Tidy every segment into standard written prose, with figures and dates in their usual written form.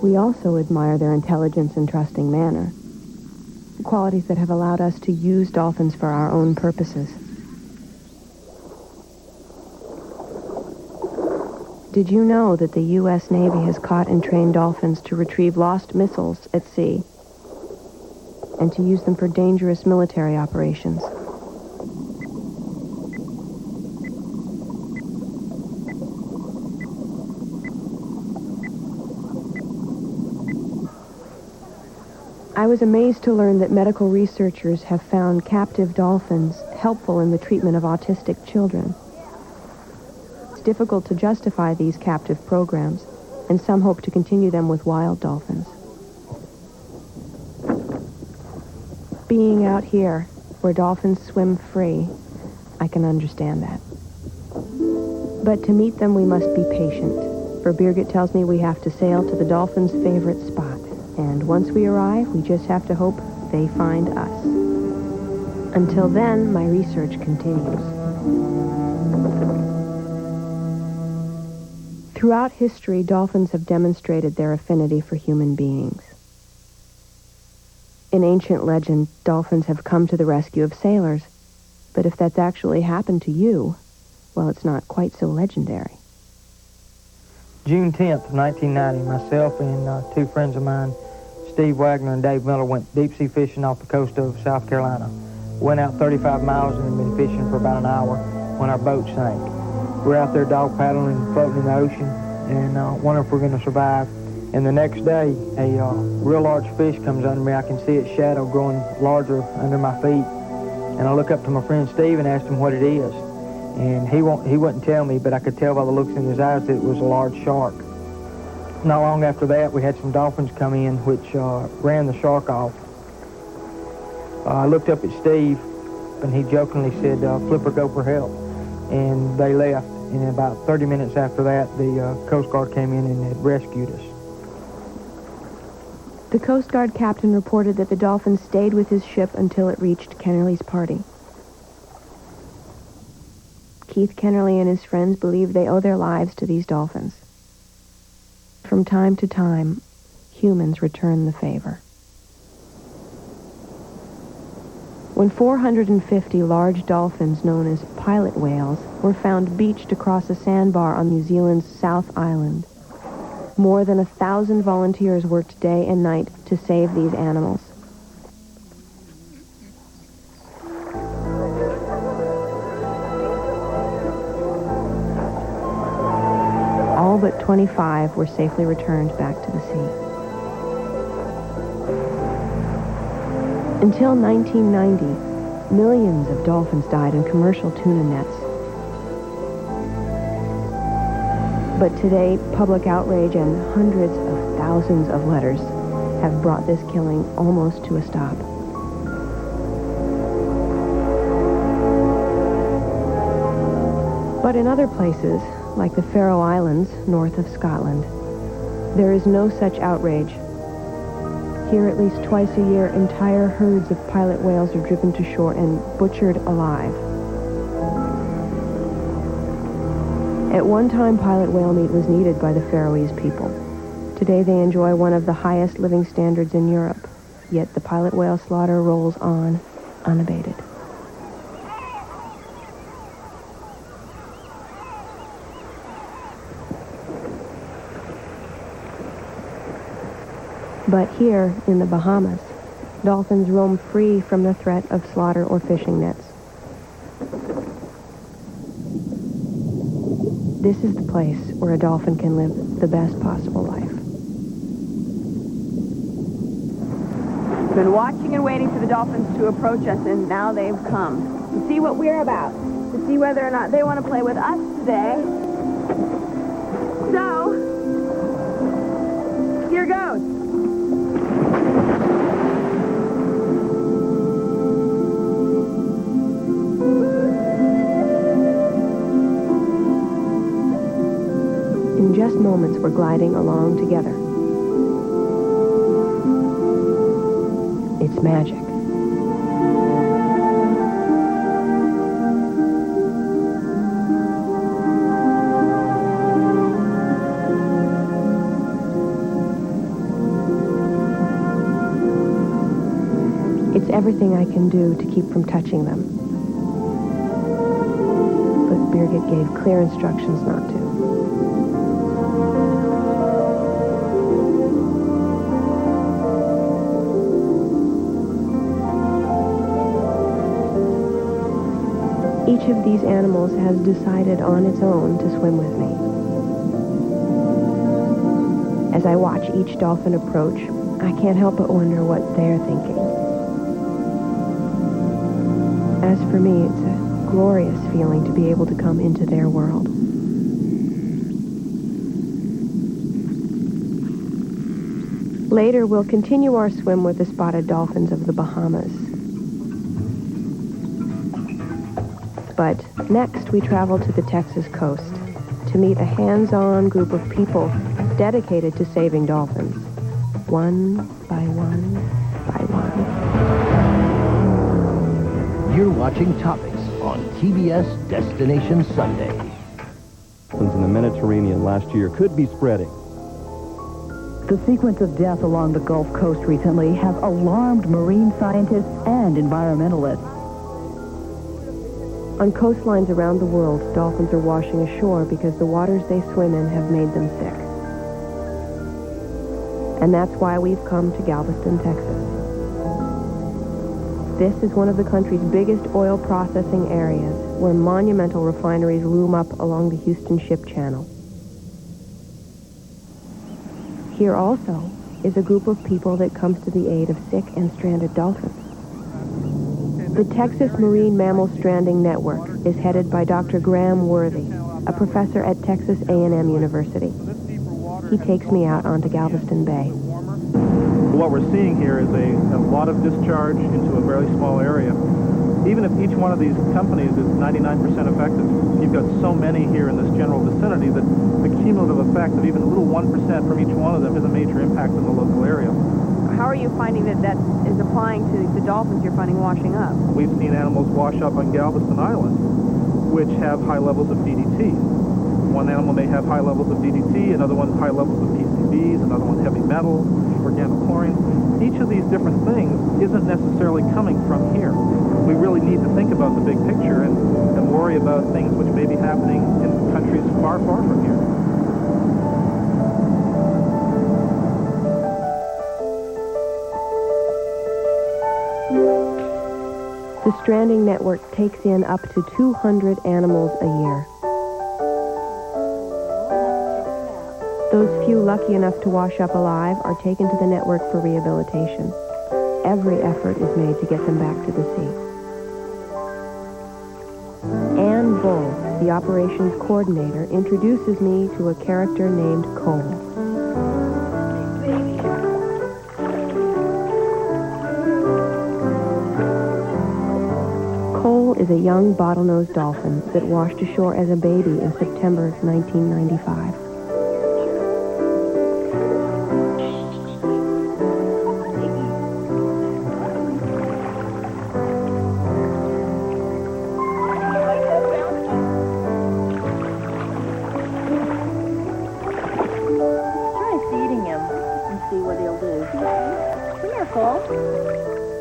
We also admire their intelligence and trusting manner, qualities that have allowed us to use dolphins for our own purposes. Did you know that the U.S. Navy has caught and trained dolphins to retrieve lost missiles at sea and to use them for dangerous military operations? I was amazed to learn that medical researchers have found captive dolphins helpful in the treatment of autistic children. It's difficult to justify these captive programs, and some hope to continue them with wild dolphins. Being out here, where dolphins swim free, I can understand that. But to meet them, we must be patient, for Birgit tells me we have to sail to the dolphins' favorite spot. And once we arrive, we just have to hope they find us. Until then, my research continues. Throughout history, dolphins have demonstrated their affinity for human beings. In ancient legend, dolphins have come to the rescue of sailors. But if that's actually happened to you, well, it's not quite so legendary. June 10th, 1990, myself and two friends of mine, Steve Wagner and Dave Miller, went deep-sea fishing off the coast of South Carolina. Went out 35 miles and had been fishing for about an hour when our boat sank. We're out there dog paddling and floating in the ocean and wondering if we're going to survive. And the next day, a real large fish comes under me. I can see its shadow growing larger under my feet. And I look up to my friend Steve and asked him what it is. And he wouldn't tell me, but I could tell by the looks in his eyes that it was a large shark. Not long after that, we had some dolphins come in, which ran the shark off. I looked up at Steve, and he jokingly said, "Flipper, go for help." And they left. And about 30 minutes after that, the Coast Guard came in and had rescued us. The Coast Guard captain reported that the dolphin stayed with his ship until it reached Kennerly's party. Keith Kennerly and his friends believe they owe their lives to these dolphins. From time to time, humans return the favor. When 450 large dolphins known as pilot whales were found beached across a sandbar on New Zealand's South Island, more than 1,000 volunteers worked day and night to save these animals. All but 25 were safely returned back to the sea. Until 1990, millions of dolphins died in commercial tuna nets. But today, public outrage and hundreds of thousands of letters have brought this killing almost to a stop. But in other places, like the Faroe Islands, north of Scotland, there is no such outrage. Here, at least twice a year, entire herds of pilot whales are driven to shore and butchered alive. At one time, pilot whale meat was needed by the Faroese people. Today, they enjoy one of the highest living standards in Europe, yet the pilot whale slaughter rolls on unabated. But here, in the Bahamas, dolphins roam free from the threat of slaughter or fishing nets. This is the place where a dolphin can live the best possible life. Been watching and waiting for the dolphins to approach us, and now they've come to see what we're about, to see whether or not they want to play with us today. So, here goes. In just moments, we're gliding along together. It's magic. It's everything I can do to keep from touching them. But Birgit gave clear instructions not to. Each of these animals has decided on its own to swim with me. As I watch each dolphin approach, I can't help but wonder what they're thinking. As for me, it's a glorious feeling to be able to come into their world. Later, we'll continue our swim with the spotted dolphins of the Bahamas. But next, we travel to the Texas coast to meet a hands-on group of people dedicated to saving dolphins, one by one by one. You're watching Topics on TBS Destination Sunday. In the Mediterranean last year could be spreading. The sequence of death along the Gulf Coast recently has alarmed marine scientists and environmentalists. On coastlines around the world, dolphins are washing ashore because the waters they swim in have made them sick. And that's why we've come to Galveston, Texas. This is one of the country's biggest oil processing areas, where monumental refineries loom up along the Houston Ship Channel. Here also is a group of people that comes to the aid of sick and stranded dolphins. The Texas Marine Mammal Stranding Network is headed by Dr. Graham Worthy, a professor at Texas A&M University. He takes me out onto Galveston Bay. What we're seeing here is a lot of discharge into a very small area. Even if each one of these companies is 99% effective, you've got so many here in this general vicinity that the cumulative effect of even a little 1% from each one of them has a major impact on the local area. How are you finding that is applying to the dolphins you're finding washing up? We've seen animals wash up on Galveston Island, which have high levels of DDT. One animal may have high levels of DDT, another one high levels of PCBs, another one heavy metal, organochlorine. Each of these different things isn't necessarily coming from here. We really need to think about the big picture and worry about things which may be happening in countries far, far from here. The stranding network takes in up to 200 animals a year. Those few lucky enough to wash up alive are taken to the network for rehabilitation. Every effort is made to get them back to the sea. Ann Bull, the operations coordinator, introduces me to a character named Cole. Cole is a young bottlenose dolphin that washed ashore as a baby in September 1995.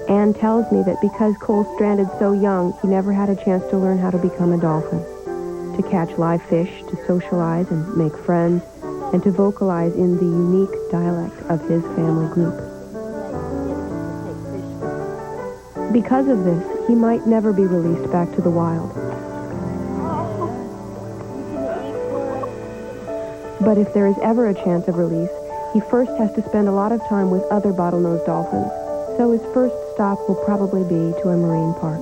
Anne tells me that because Cole stranded so young, he never had a chance to learn how to become a dolphin, to catch live fish, to socialize and make friends, and to vocalize in the unique dialect of his family group. Because of this, he might never be released back to the wild. But if there is ever a chance of release, he first has to spend a lot of time with other bottlenose dolphins, so his first stop will probably be to a marine park.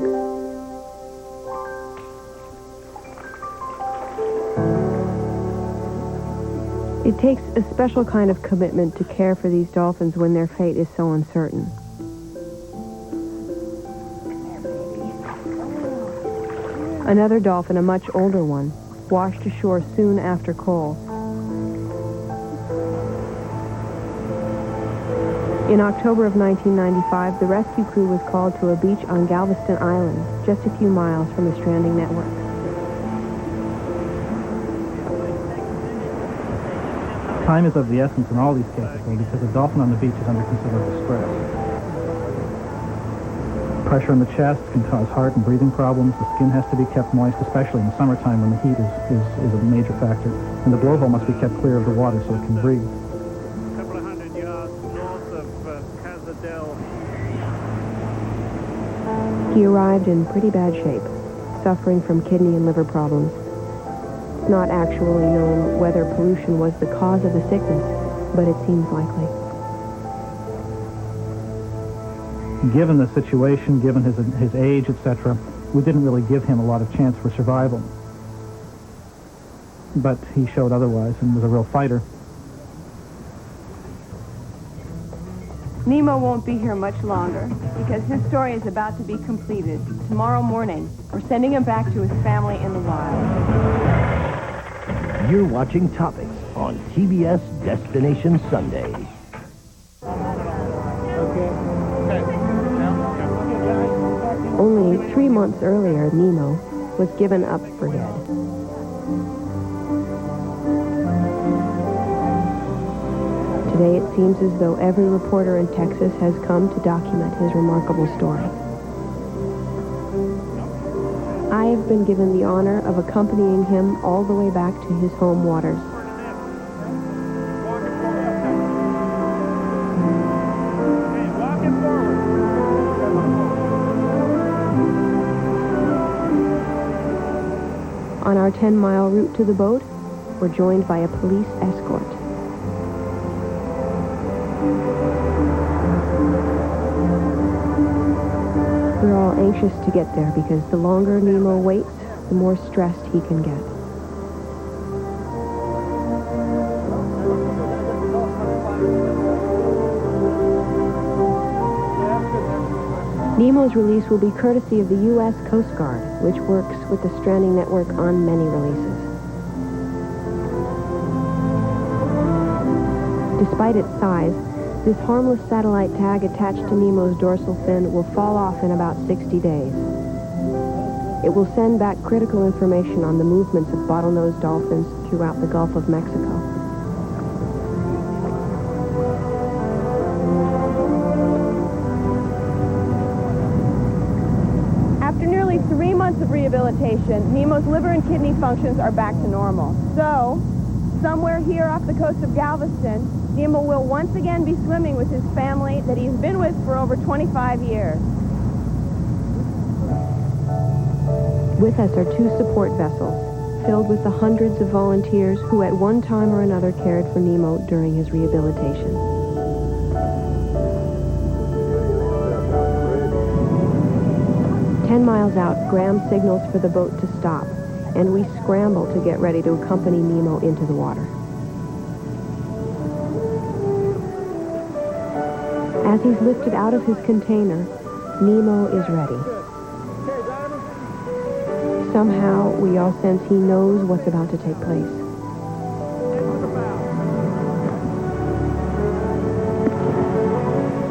It takes a special kind of commitment to care for these dolphins when their fate is so uncertain. Another dolphin, a much older one, washed ashore soon after Cole. In October of 1995, the rescue crew was called to a beach on Galveston Island, just a few miles from the stranding network. Time is of the essence in all these cases, though, because a dolphin on the beach is under considerable stress. Pressure in the chest can cause heart and breathing problems. The skin has to be kept moist, especially in the summertime when the heat is a major factor. And the blowhole must be kept clear of the water so it can breathe. A couple of hundred yards north of Cazadel. He arrived in pretty bad shape, suffering from kidney and liver problems. It's not actually known whether pollution was the cause of the sickness, but it seems likely. Given the situation, given his age, etc., we didn't really give him a lot of chance for survival. But he showed otherwise and was a real fighter. Nemo won't be here much longer because his story is about to be completed. Tomorrow morning, we're sending him back to his family in the wild. You're watching Topics on TBS Destination Sunday. Only 3 months earlier, Nemo was given up for dead. Today it seems as though every reporter in Texas has come to document his remarkable story. I have been given the honor of accompanying him all the way back to his home waters. On our 10-mile route to the boat, we're joined by a police escort. We're all anxious to get there because the longer Nemo waits, the more stressed he can get. Nemo's release will be courtesy of the U.S. Coast Guard, which works with the Stranding Network on many releases. Despite its size, this harmless satellite tag attached to Nemo's dorsal fin will fall off in about 60 days. It will send back critical information on the movements of bottlenose dolphins throughout the Gulf of Mexico. After nearly 3 months of rehabilitation, Nemo's liver and kidney functions are back to normal. So, somewhere here off the coast of Galveston, Nemo will once again be swimming with his family that he's been with for over 25 years. With us are 2 support vessels, filled with the hundreds of volunteers who at one time or another cared for Nemo during his rehabilitation. "10 miles out, Graham signals for the boat to stop, and we scramble to get ready to accompany Nemo into the water. As he's lifted out of his container, Nemo is ready. Somehow, we all sense he knows what's about to take place.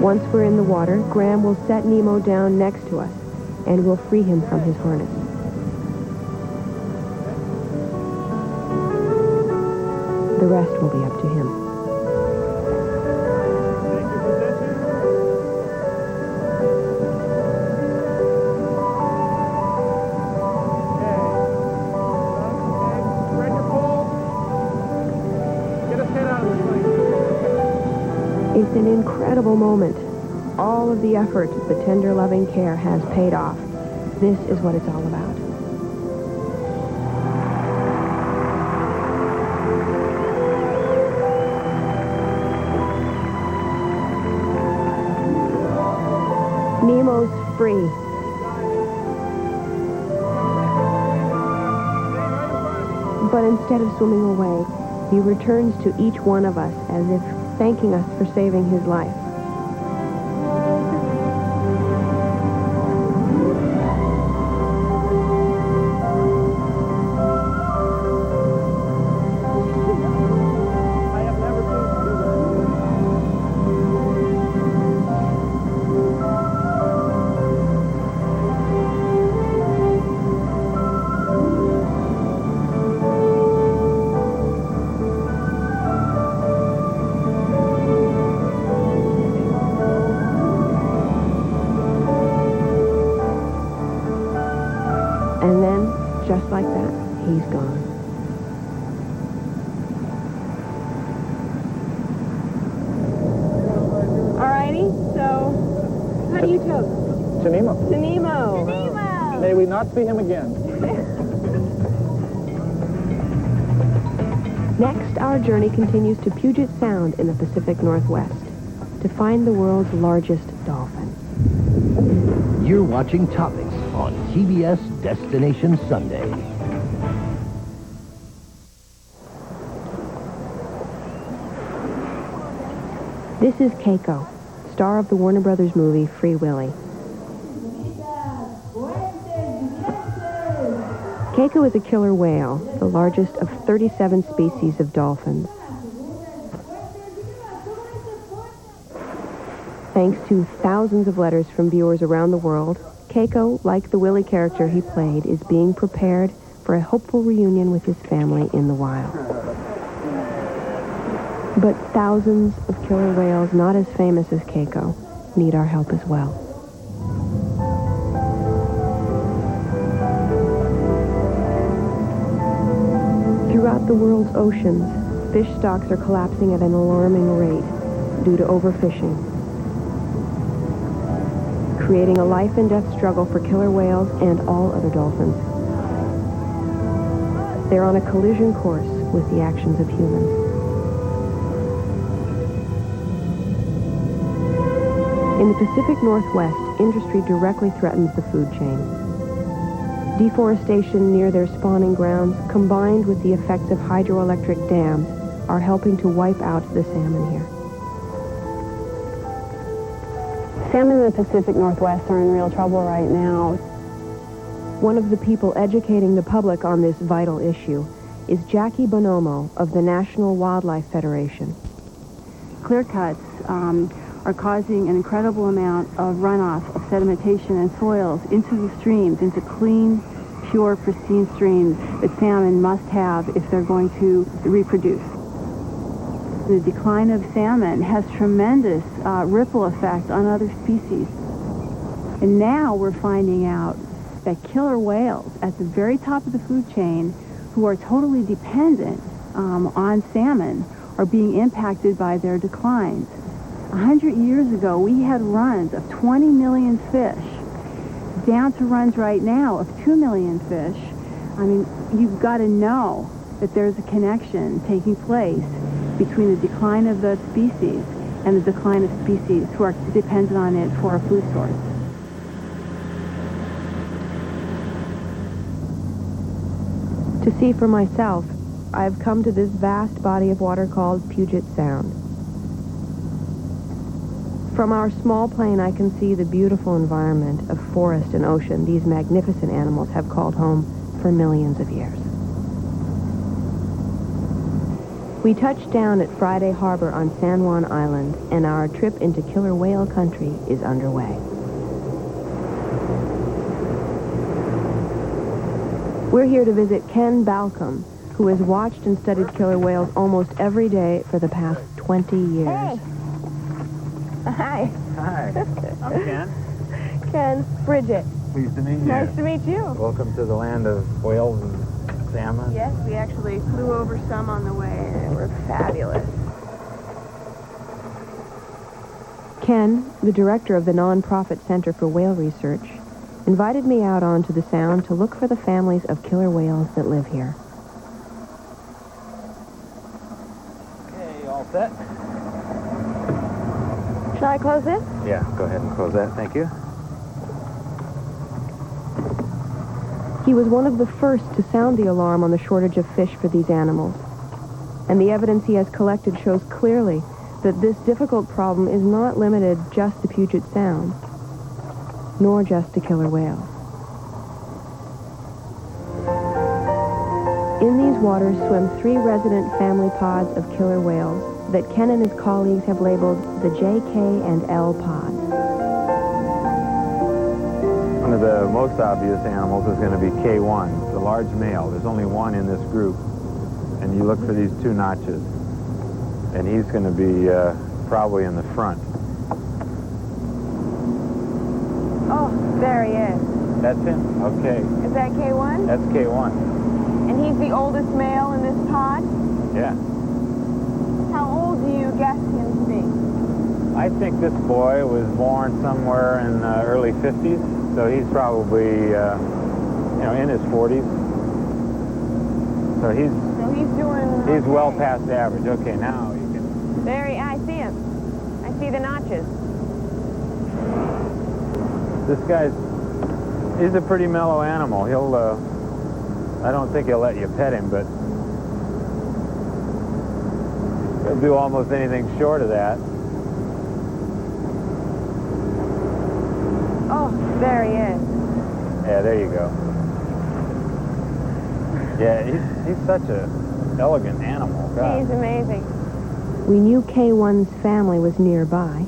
Once we're in the water, Graham will set Nemo down next to us, and we'll free him from his harness. The rest will be up to him. It's an incredible moment. All of the effort, the tender, loving care has paid off. This is what it's all about. Nemo's free. But instead of swimming away, he returns to each one of us as if thanking us for saving his life. So, how do you tell? To Nemo. To Nemo. Nemo. May we not see him again. Next, our journey continues to Puget Sound in the Pacific Northwest to find the world's largest dolphin. You're watching Topics on TBS Destination Sunday. This is Keiko, star of the Warner Brothers movie Free Willy. Keiko is a killer whale, the largest of 37 species of dolphins. Thanks to thousands of letters from viewers around the world, Keiko, like the Willy character he played, is being prepared for a hopeful reunion with his family in the wild. But thousands of killer whales not as famous as Keiko need our help as well. Throughout the world's oceans, fish stocks are collapsing at an alarming rate due to overfishing, creating a life-and-death struggle for killer whales and all other dolphins. They're on a collision course with the actions of humans. In the Pacific Northwest, industry directly threatens the food chain. Deforestation near their spawning grounds, combined with the effects of hydroelectric dams, are helping to wipe out the salmon here. Salmon in the Pacific Northwest are in real trouble right now. One of the people educating the public on this vital issue is Jackie Bonomo of the National Wildlife Federation. Clear cuts are causing an incredible amount of runoff of sedimentation and soils into the streams, into clean, pure, pristine streams that salmon must have if they're going to reproduce. The decline of salmon has tremendous ripple effect on other species. And now we're finding out that killer whales at the very top of the food chain, who are totally dependent on salmon, are being impacted by their declines. 100 years ago, we had runs of 20 million fish, down to runs right now of 2 million fish. I mean, you've got to know that there's a connection taking place between the decline of the species and the decline of species who are dependent on it for a food source. To see for myself, I've come to this vast body of water called Puget Sound. From our small plane, I can see the beautiful environment of forest and ocean these magnificent animals have called home for millions of years. We touched down at Friday Harbor on San Juan Island, and our trip into killer whale country is underway. We're here to visit Ken Balcom, who has watched and studied killer whales almost every day for the past 20 years. Hey. Hi. Hi. I'm Ken. Ken, Bridget. Pleased to meet you. Nice to meet you. Welcome to the land of whales and salmon. Yes, we actually flew over some on the way, and they were fabulous. Ken, the director of the nonprofit Center for Whale Research, invited me out onto the Sound to look for the families of killer whales that live here. Okay, all set? Shall I close this? Yeah, go ahead and close that. Thank you. He was one of the first to sound the alarm on the shortage of fish for these animals. And the evidence he has collected shows clearly that this difficult problem is not limited just to Puget Sound, nor just to killer whales. In these waters swim 3 resident family pods of killer whales that Ken and his colleagues have labeled the J, K, and L pods. One of the most obvious animals is going to be K1, the large male. There's only one in this group, and you look for these 2 notches, and he's going to be probably in the front. Oh, there he is. That's him? Okay. Is that K1? That's K1. And he's the oldest male in this pod? Yeah. How old do you guess him to be? I think this boy was born somewhere in the early 50s, so he's probably, in his 40s. So he's doing... He's well past average. Okay, now you can... I see him. I see the notches. This he's a pretty mellow animal. He'll, I don't think he'll let you pet him, but he'll do almost anything short of that. Oh, there he is. Yeah, there you go. Yeah, he's such a elegant animal. God. He's amazing. We knew K1's family was nearby,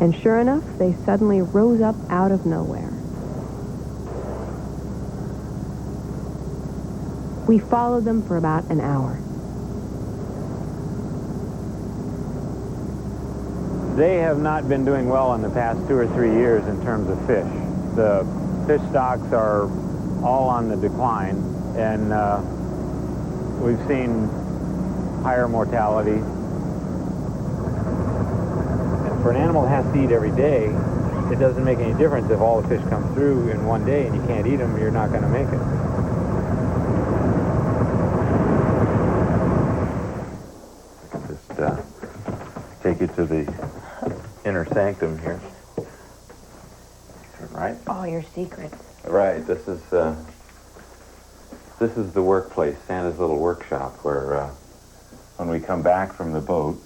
and sure enough, they suddenly rose up out of nowhere. We followed them for about an hour. They have not been doing well in the past 2 or 3 years in terms of fish. The fish stocks are all on the decline, and we've seen higher mortality. And for an animal that has to eat every day, it doesn't make any difference if all the fish come through in one day and you can't eat them, you're not going to make it. Just take you to the inner sanctum here. Right? All your secrets. Right. This is the workplace, Santa's little workshop, where when we come back from the boat,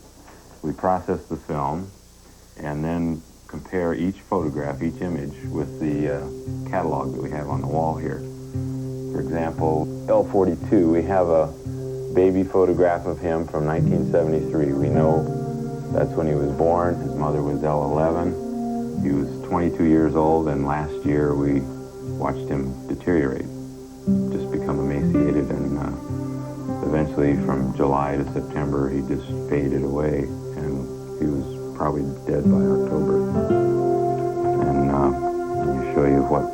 we process the film and then compare each photograph, each image, with the catalog that we have on the wall here. For example, L42, we have a baby photograph of him from 1973. We know that's when he was born. His mother was L11. He was 22 years old, and last year we watched him deteriorate, just become emaciated, and eventually from July to September he just faded away, and he was probably dead by October. And let me show you what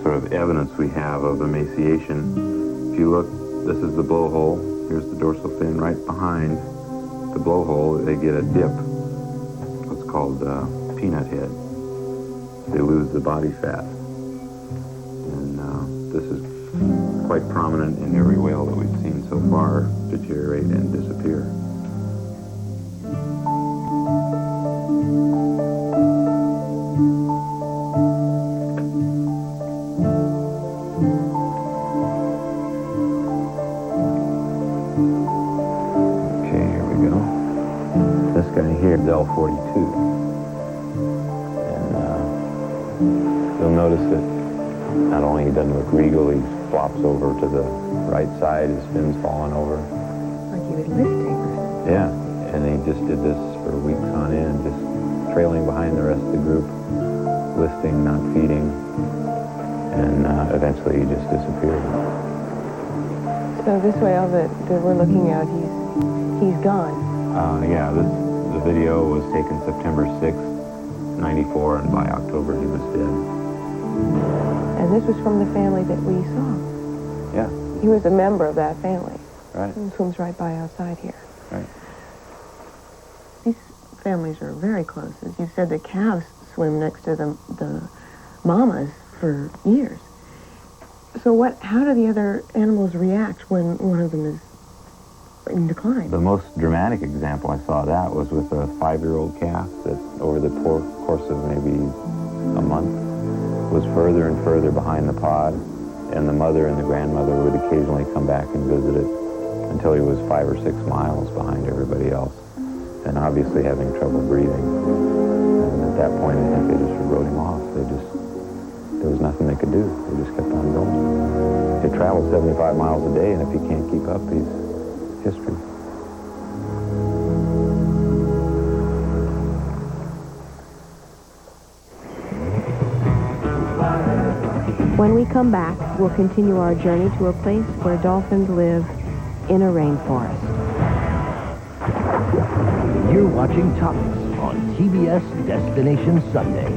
sort of evidence we have of emaciation. If you look, this is the blowhole. Here's the dorsal fin. Right behind the blowhole, they get a dip, what's called peanut head. They lose the body fat. And this is quite prominent in every whale that we've seen so far deteriorate and disappear. Okay, here we go. This guy here is L42. And you'll notice that not only he doesn't look regal, he flops over to the right side, his fin's falling over. Like he was lifting. Yeah, and he just did this for weeks on end, just trailing behind the rest of the group, listing, not feeding, and eventually he just disappeared. So this whale that we're looking at, he's gone. Yeah, the video was taken September 6th, 94, and by October he was dead. And this was from the family that we saw. Yeah. He was a member of that family. Right. He swims right by outside here. Right. These families are very close. As you said, the calves swim next to the mamas for years. So how do the other animals react when one of them is in decline? The most dramatic example I saw of that was with a 5-year-old calf that over the course of maybe a month was further and further behind the pod, and the mother and the grandmother would occasionally come back and visit it until he was 5 or 6 miles behind everybody else, and obviously having trouble breathing. And at that point, I think they just wrote him off. There was nothing they could do. They just kept on going. They travel 75 miles a day, and if he can't keep up, he's history. When we come back, we'll continue our journey to a place where dolphins live in a rainforest. You're watching Topics on TBS Destination Sunday.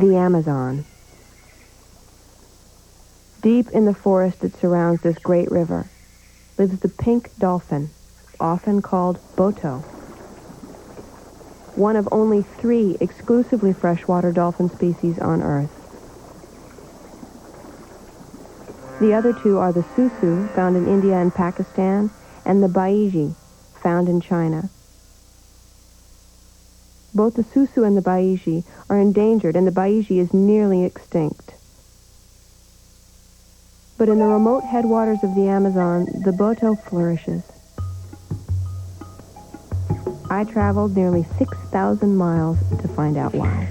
The Amazon. Deep in the forest that surrounds this great river lives the pink dolphin, often called boto. One of only 3 exclusively freshwater dolphin species on Earth. The other 2 are the susu, found in India and Pakistan, and the baiji, found in China. Both the susu and the baiji are endangered, and the baiji is nearly extinct. But in the remote headwaters of the Amazon, the boto flourishes. I traveled nearly 6,000 miles to find out why.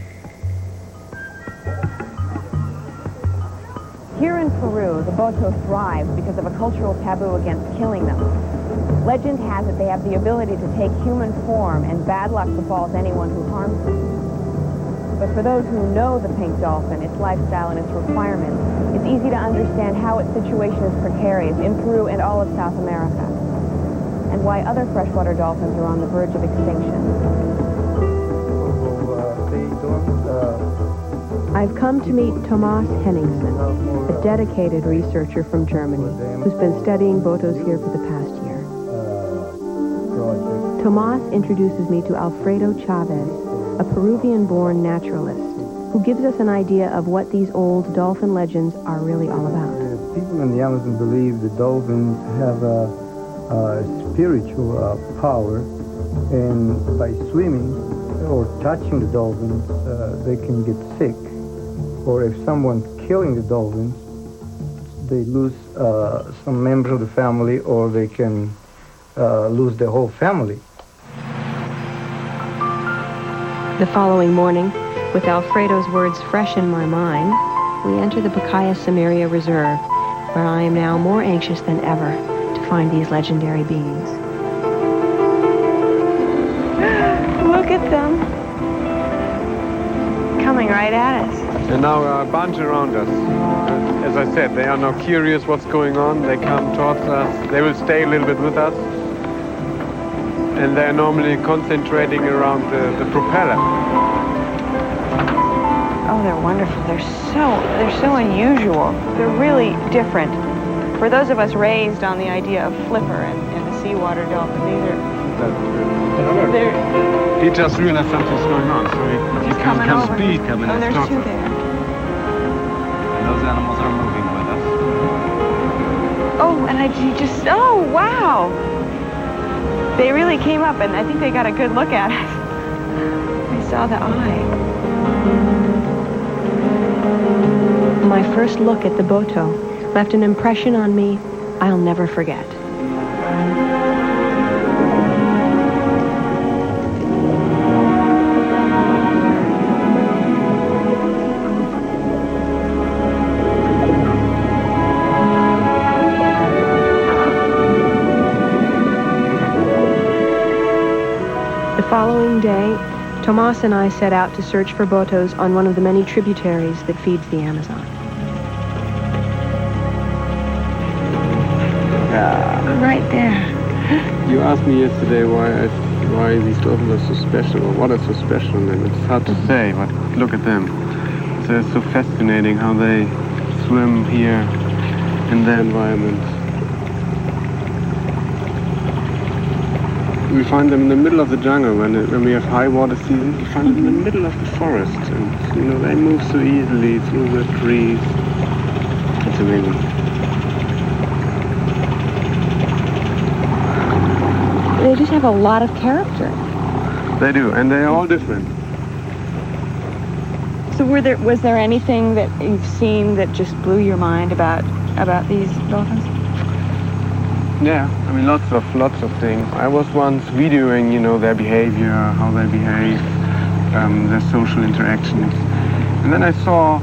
Here in Peru, the boto thrives because of a cultural taboo against killing them. Legend has it they have the ability to take human form, and bad luck befalls anyone who harms them. But for those who know the pink dolphin, its lifestyle and its requirements, it's easy to understand how its situation is precarious in Peru and all of South America, and why other freshwater dolphins are on the verge of extinction. I've come to meet Thomas Henningsen, a dedicated researcher from Germany who's been studying botos here for the past year. Tomas introduces me to Alfredo Chavez, a Peruvian-born naturalist who gives us an idea of what these old dolphin legends are really all about. People in the Amazon believe the dolphins have a spiritual power, and by swimming or touching the dolphins, they can get sick. Or if someone's killing the dolphins, they lose some members of the family, or they can lose the whole family. The following morning, with Alfredo's words fresh in my mind, we enter the Pacaya Samaria Reserve, where I am now more anxious than ever to find these legendary beings. Look at them. Coming right at us. And now a bunch around us. As I said, they are now curious what's going on. They come towards us. They will stay a little bit with us. And they're normally concentrating around the propeller. Oh, they're wonderful. They're so unusual. They're really different. For those of us raised on the idea of flipper and the seawater dolphin, He just realized something's going on, so he can speak. Oh, there's 2 there. Those animals are moving with us. Oh, and oh, wow. They really came up, and I think they got a good look at us. I saw the eye. My first look at the boto left an impression on me I'll never forget. The following day, Tomas and I set out to search for botos on one of the many tributaries that feeds the Amazon. Right there. You asked me yesterday why these dolphins are so special, or what is so special in them. It's hard to say, but look at them. It's so fascinating how they swim here in their environment. We find them in the middle of the jungle when we have high water season. We find them in the middle of the forest, and they move so easily through the trees. It's amazing. They just have a lot of character. They do, and they're all different. So was there anything that you've seen that just blew your mind about these dolphins? Yeah, I mean lots of things. I was once videoing, their behavior, how they behave, their social interactions, and then I saw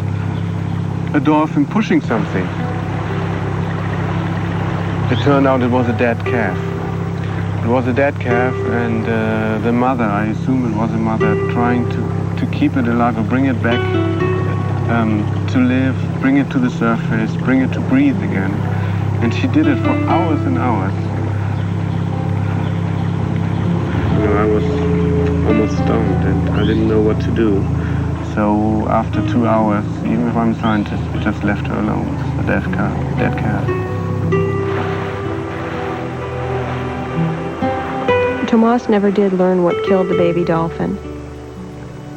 a dolphin pushing something. It turned out it was a dead calf. It was a dead calf, and the mother, I assume it was a mother, trying to keep it alive or bring it back to live, bring it to the surface, bring it to breathe again. And she did it for hours and hours. I was almost stunned, and I didn't know what to do. So after 2 hours, even if I'm a scientist, we just left her alone with the dead calf. Tomas never did learn what killed the baby dolphin.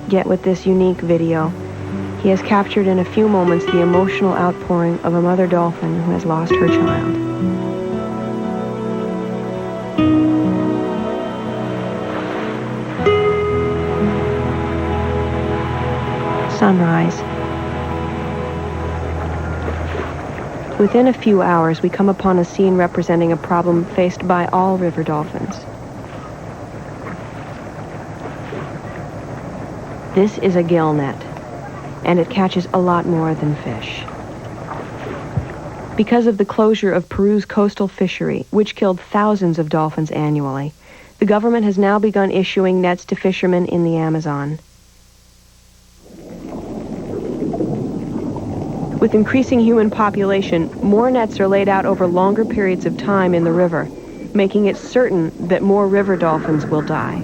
Yet with this unique video, he has captured in a few moments the emotional outpouring of a mother dolphin who has lost her child. Sunrise. Within a few hours, we come upon a scene representing a problem faced by all river dolphins. This is a gill net, and it catches a lot more than fish. Because of the closure of Peru's coastal fishery, which killed thousands of dolphins annually, the government has now begun issuing nets to fishermen in the Amazon. With increasing human population, more nets are laid out over longer periods of time in the river, making it certain that more river dolphins will die.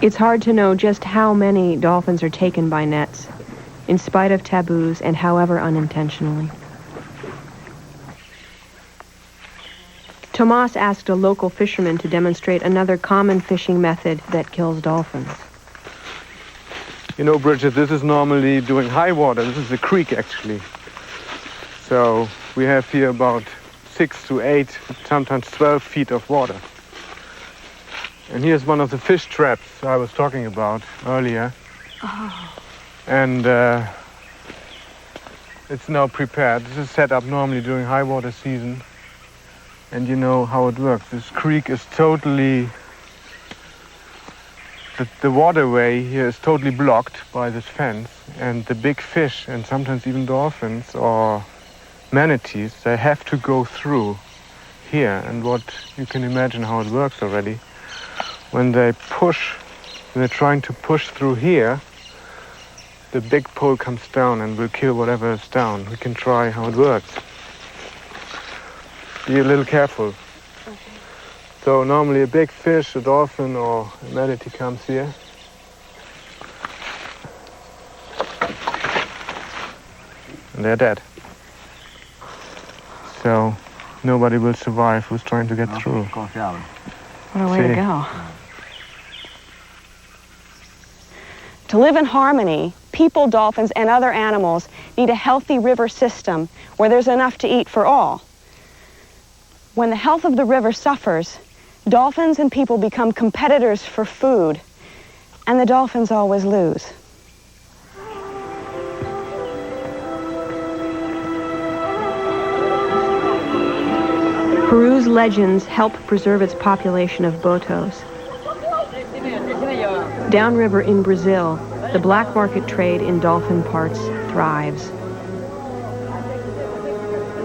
It's hard to know just how many dolphins are taken by nets, in spite of taboos and however unintentionally. Tomas asked a local fisherman to demonstrate another common fishing method that kills dolphins. You know, Bridget, this is normally during high water. This is a creek, actually. So we have here about 6 to 8, sometimes 12 feet of water. And here's one of the fish traps I was talking about earlier. Oh. And it's now prepared. This is set up normally during high water season. And you know how it works. This creek is totally... The waterway here is totally blocked by this fence. And the big fish, and sometimes even dolphins or manatees, they have to go through here. And what you can imagine how it works already. When they're trying to push through here, the big pole comes down and will kill whatever is down. We can try how it works. Be a little careful. Okay. So normally a big fish, a dolphin or a manatee comes here. And they're dead. So nobody will survive who's trying to get through. What a way to go. To live in harmony, people, dolphins, and other animals need a healthy river system where there's enough to eat for all. When the health of the river suffers, dolphins and people become competitors for food, and the dolphins always lose. Peru's legends help preserve its population of botos. Downriver in Brazil, the black market trade in dolphin parts thrives.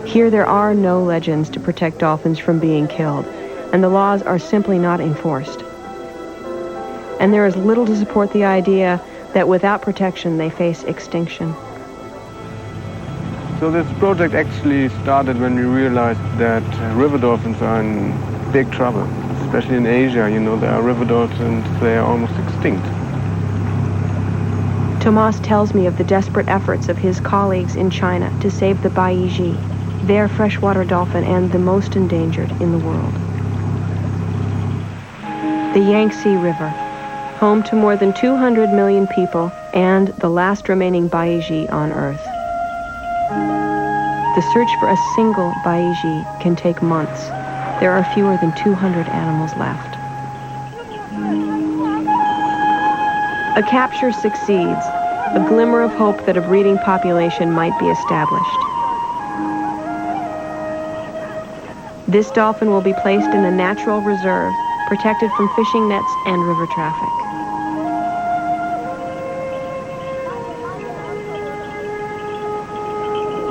Here there are no legends to protect dolphins from being killed, and the laws are simply not enforced. And there is little to support the idea that without protection they face extinction. So this project actually started when we realized that river dolphins are in big trouble. Especially in Asia, you know, there are river dolphins, they are almost extinct. Tomas tells me of the desperate efforts of his colleagues in China to save the baiji, their freshwater dolphin and the most endangered in the world. The Yangtze River, home to more than 200 million people and the last remaining baiji on Earth. The search for a single baiji can take months. There are fewer than 200 animals left. A capture succeeds, a glimmer of hope that a breeding population might be established. This dolphin will be placed in a natural reserve, protected from fishing nets and river traffic.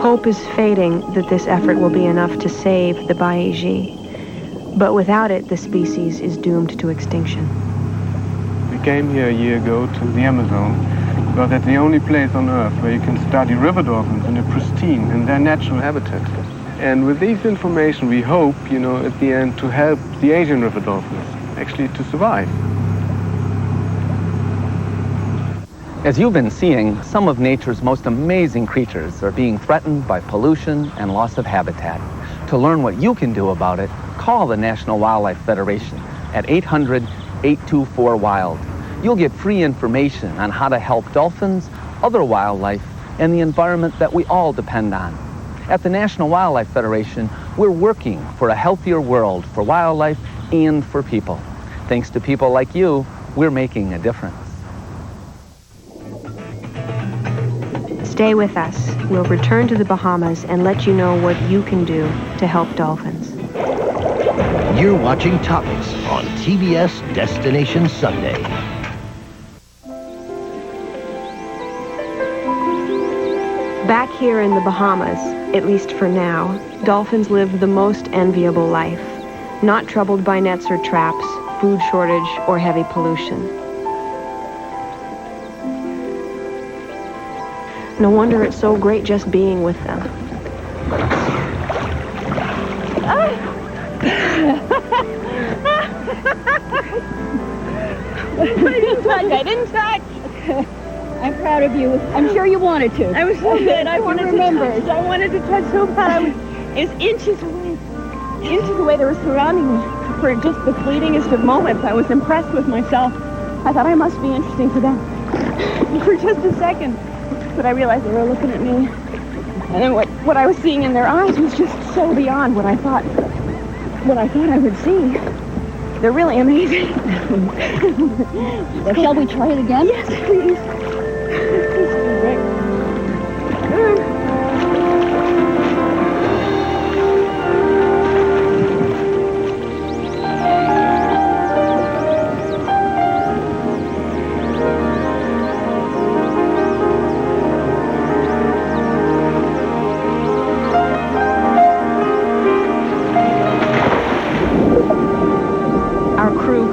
Hope is fading that this effort will be enough to save the baiji. But without it, the species is doomed to extinction. We came here a year ago to the Amazon because that's the only place on Earth where you can study river dolphins in their natural habitat. And with these information, we hope, at the end to help the Asian river dolphins actually to survive. As you've been seeing, some of nature's most amazing creatures are being threatened by pollution and loss of habitat. To learn what you can do about it, call the National Wildlife Federation at 800-824-WILD. You'll get free information on how to help dolphins, other wildlife, and the environment that we all depend on. At the National Wildlife Federation, we're working for a healthier world for wildlife and for people. Thanks to people like you, we're making a difference. Stay with us. We'll return to the Bahamas and let you know what you can do to help dolphins. You're watching Topics on TBS Destination Sunday. Back here in the Bahamas, at least for now, dolphins live the most enviable life, not troubled by nets or traps, food shortage, or heavy pollution. No wonder it's so great just being with them. I didn't touch. I'm proud of you. I'm sure you wanted to. I was so good. I wanted to touch. I wanted to touch so bad. I was inches away. They were surrounding me for just the fleetingest of moments. I was impressed with myself. I thought I must be interesting to them for just a second. But I realized they were looking at me. And then what I was seeing in their eyes was just so beyond what I thought I would see. They're really amazing. Well, shall we try it again? Yes, please.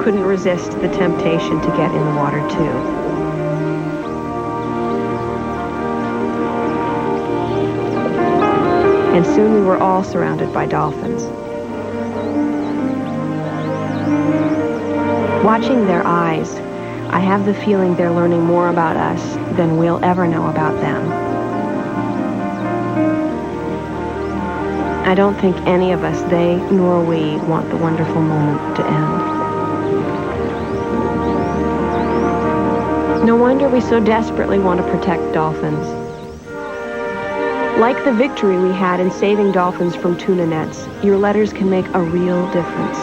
Couldn't resist the temptation to get in the water too. And soon we were all surrounded by dolphins. Watching their eyes, I have the feeling they're learning more about us than we'll ever know about them. I don't think any of us, they nor we, want the wonderful moment to end. No wonder we so desperately want to protect dolphins. Like the victory we had in saving dolphins from tuna nets, your letters can make a real difference.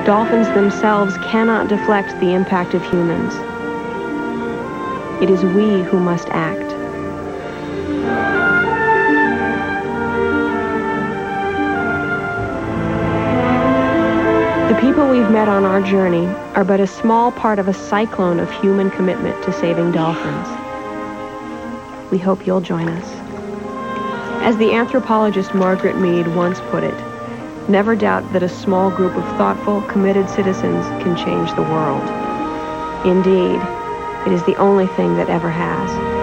Dolphins themselves cannot deflect the impact of humans. It is we who must act. The people we've met on our journey are but a small part of a cyclone of human commitment to saving dolphins. We hope you'll join us. As the anthropologist Margaret Mead once put it, never doubt that a small group of thoughtful, committed citizens can change the world. Indeed, it is the only thing that ever has.